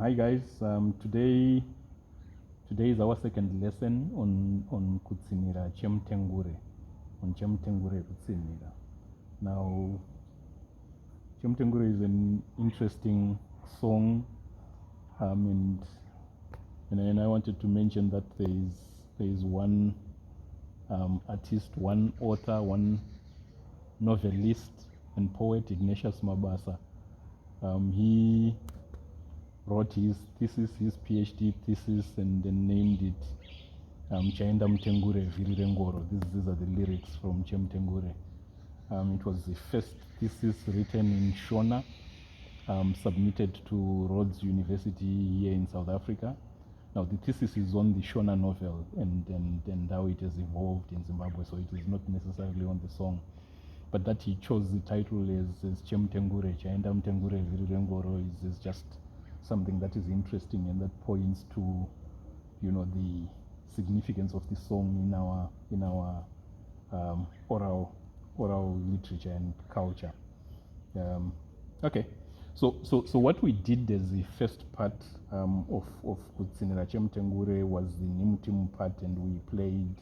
Hi guys. Today is our second lesson on Kutsinhira, Chemutengure, on Chemutengure Kutsinhira. Now, Chemutengure is an interesting song, and I wanted to mention that there is one artist, one author, one novelist and poet, Ignatius Mabasa. He wrote his thesis, his PhD thesis, and then named it Chemutengure Virirengoro. These are the lyrics from Chemutengure. It was the first thesis written in Shona, submitted to Rhodes University here in South Africa. Now the thesis is on the Shona novel and how it has evolved in Zimbabwe, so it is not necessarily on the song. But that he chose the title as Chemutengure, Chemutengure Virirengoro is just something that is interesting, and that points to, the significance of the song in our oral literature and culture. Okay, so what we did as the first part of Kutsinhira Chemutengure was the Nimutimu part, and we played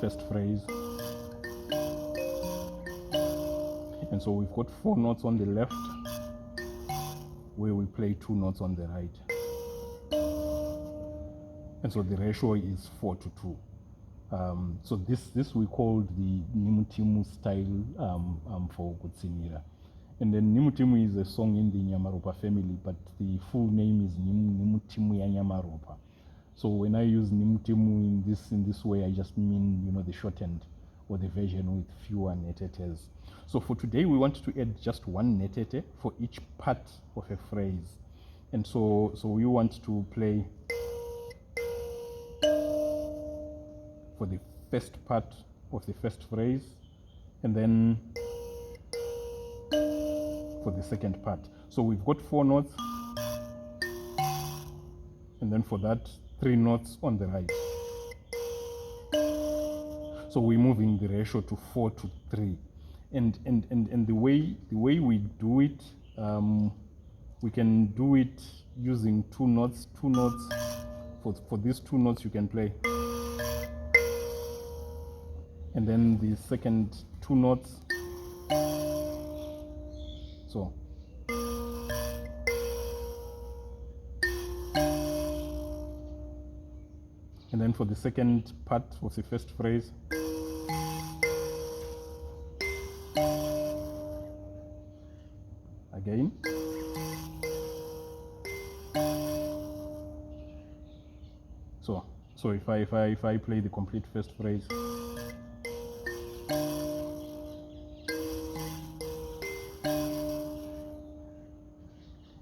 first phrase. And so we've got 4 notes on the left, where we play 2 notes on the right. And so the ratio is 4:2. So this we called the Nimutimu style for Kutsinhira. And then Nimutimu is a song in the Nyamaropa family, but the full name is Nimutimu ya Nyamaropa. So when I use Nimutimu in this way, I just mean the shortened or the version with fewer Nhetetes. So for today, we want to add just 1 Nhetete for each part of a phrase. And so we want to play for the first part of the first phrase, and then for the second part. So we've got 4 notes, and then for that, 3 notes on the right. So we're moving the ratio to 4:3. And the way we do it, we can do it using 2 notes. 2 notes. For these 2 notes you can play. And then the second 2 notes. So. And then for the second part of the first phrase, again. So if I play the complete first phrase,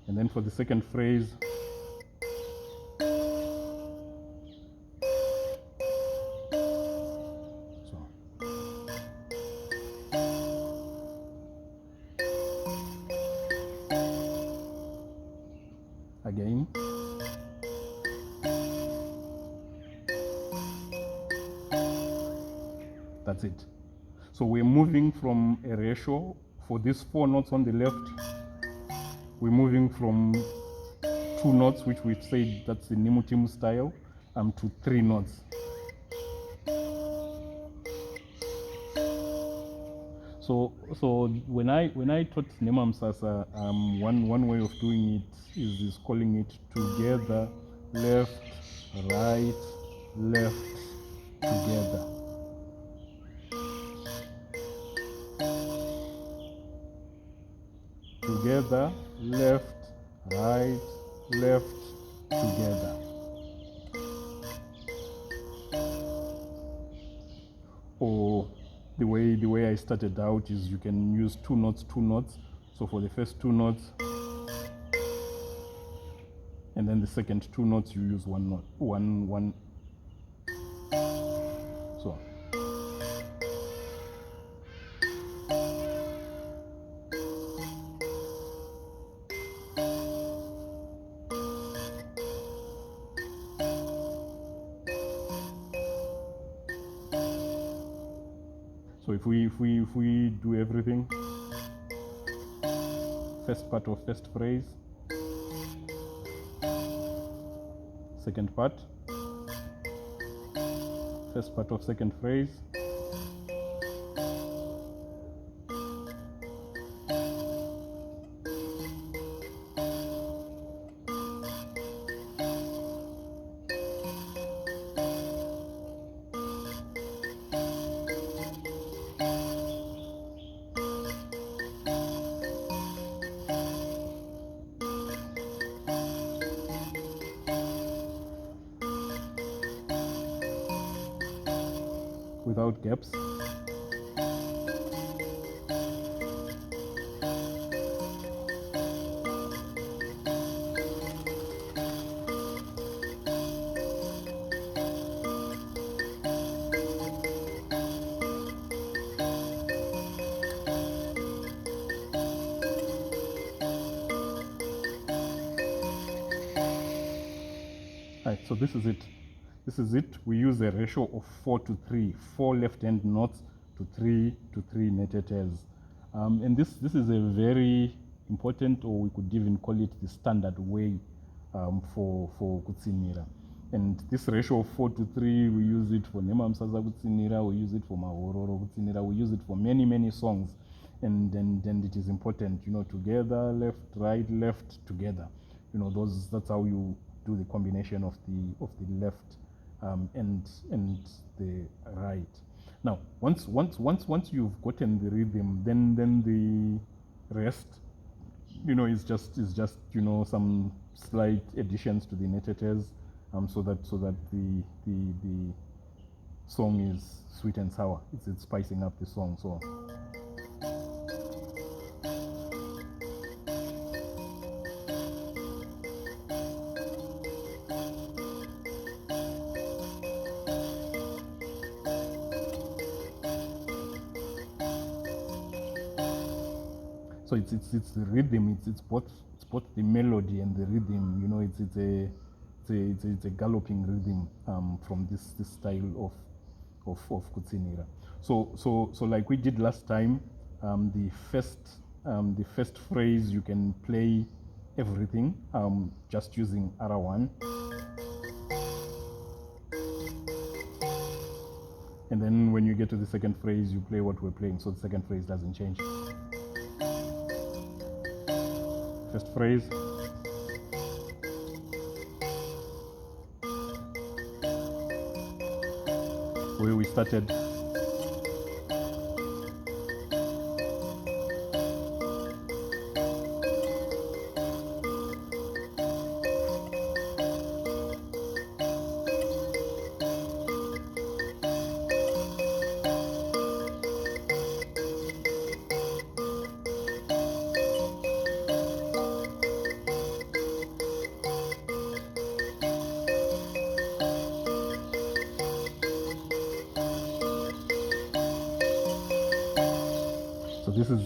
and then for the second phrase, again. That's it. So we're moving from a ratio for these 4 notes on the left. We're moving from 2 notes, which we've said that's the Nimutimu style, to 3 notes. So when I taught Nema Msasa, one way of doing it is calling it together, left, right, left, together. Together, left, right, left, together. Or the way I started out is you can use 2 notes. So for the first 2 notes, and then the second 2 notes you use 1 note, one. So. So if we do everything, first part of first phrase, second part, first part of second phrase, without gaps. Right, so this is it. This is it. We use a ratio of 4:3, 4 left-hand notes to 3 Nhetetes. And this is a very important, or we could even call it the standard way for Kutsinhira. And this ratio of 4:3, we use it for Nema Msaza Kutsinhira, we use it for Mahororo Kutsinhira, we use it for many songs. And it is important, together, left, right, left, together. That's how you do the combination of the left and the right. Now, once you've gotten the rhythm, then the rest, is just some slight additions to the Nhetetes, so that the song is sweet and sour. It's spicing up the song. So. So it's the rhythm. It's both the melody and the rhythm. It's a galloping rhythm from this style of Kutsinhira. So like we did last time, the first phrase you can play everything just using R1, and then when you get to the second phrase, you play what we're playing. So the second phrase doesn't change. First phrase, where we started.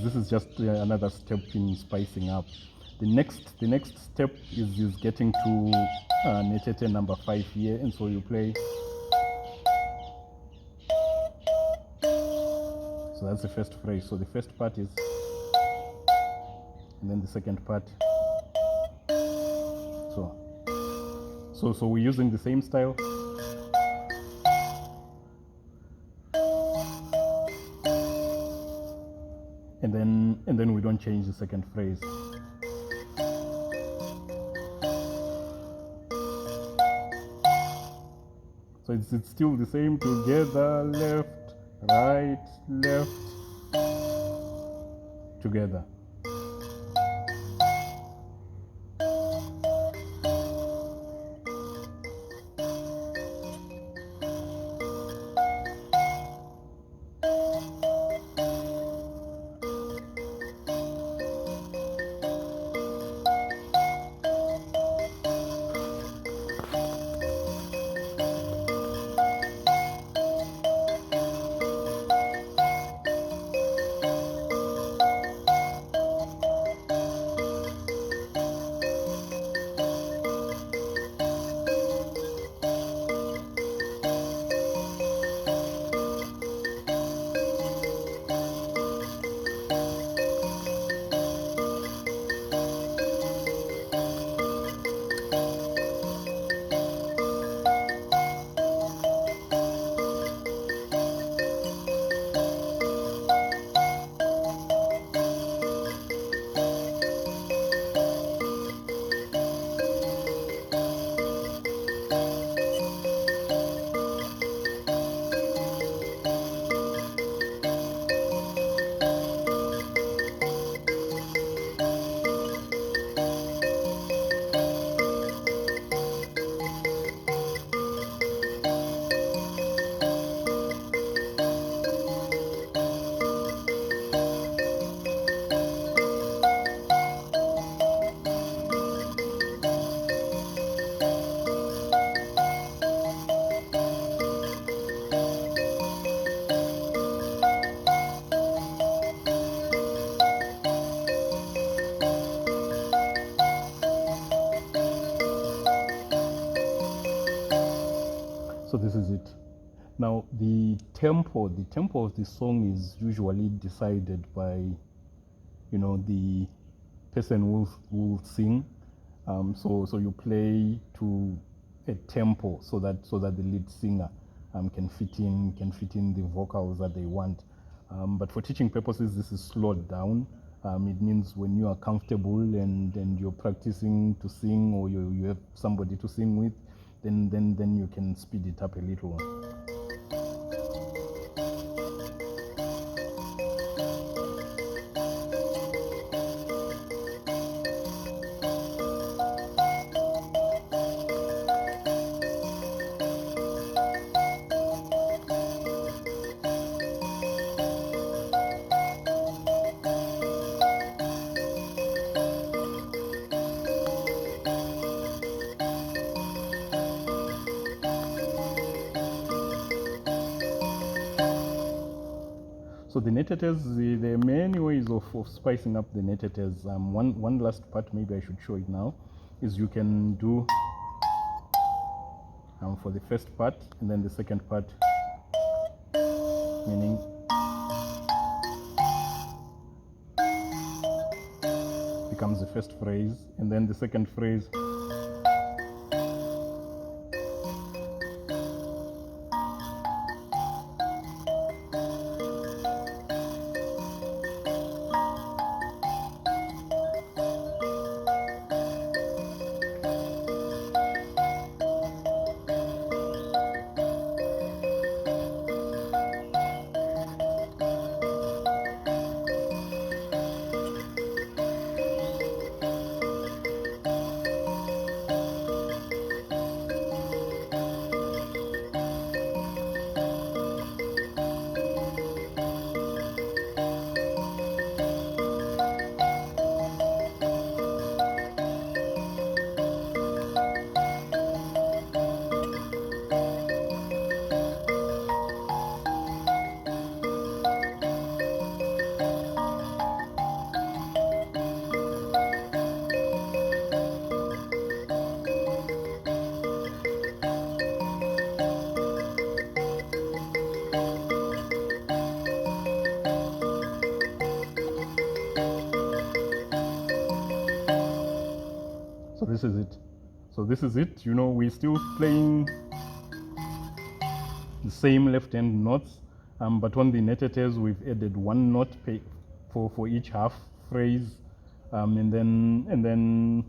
This is just another step in spicing up. The next step is getting to Nhetete number 5 here, and so you play. So that's the first phrase. So the first part is, and then the second part. So we're using the same style. And then we don't change the second phrase. So it's still the same, together, left, right, left, together. So this is it. Now the tempo of the song is usually decided by, you know, the person who will sing. So you play to a tempo so that the lead singer can fit in the vocals that they want. But for teaching purposes, this is slowed down. It means when you are comfortable and you're practicing to sing, or you have somebody to sing with, then you can speed it up a little. So the Nhetetes, there are many ways of spicing up the Nhetetes. One last part, maybe I should show it now, is you can do for the first part, and then the second part, meaning becomes the first phrase, and then the second phrase So this is it. So this is it. You know, we're still playing the same left-hand notes, but on the Nhetetes we've added one note for each half phrase, and then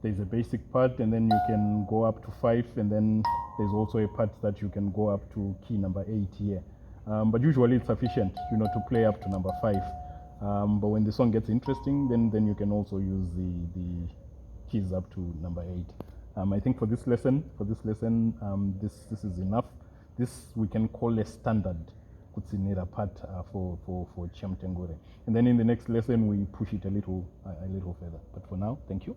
there's a basic part, and then you can go up to 5, and then there's also a part that you can go up to key number 8 here. But usually it's sufficient, you know, to play up to number 5. But when the song gets interesting, then you can also use the keys up to number 8. I think for this lesson, this is enough. This we can call a standard Kutsinhira part for Chemutengure. And then in the next lesson we push it a little further. But for now, thank you.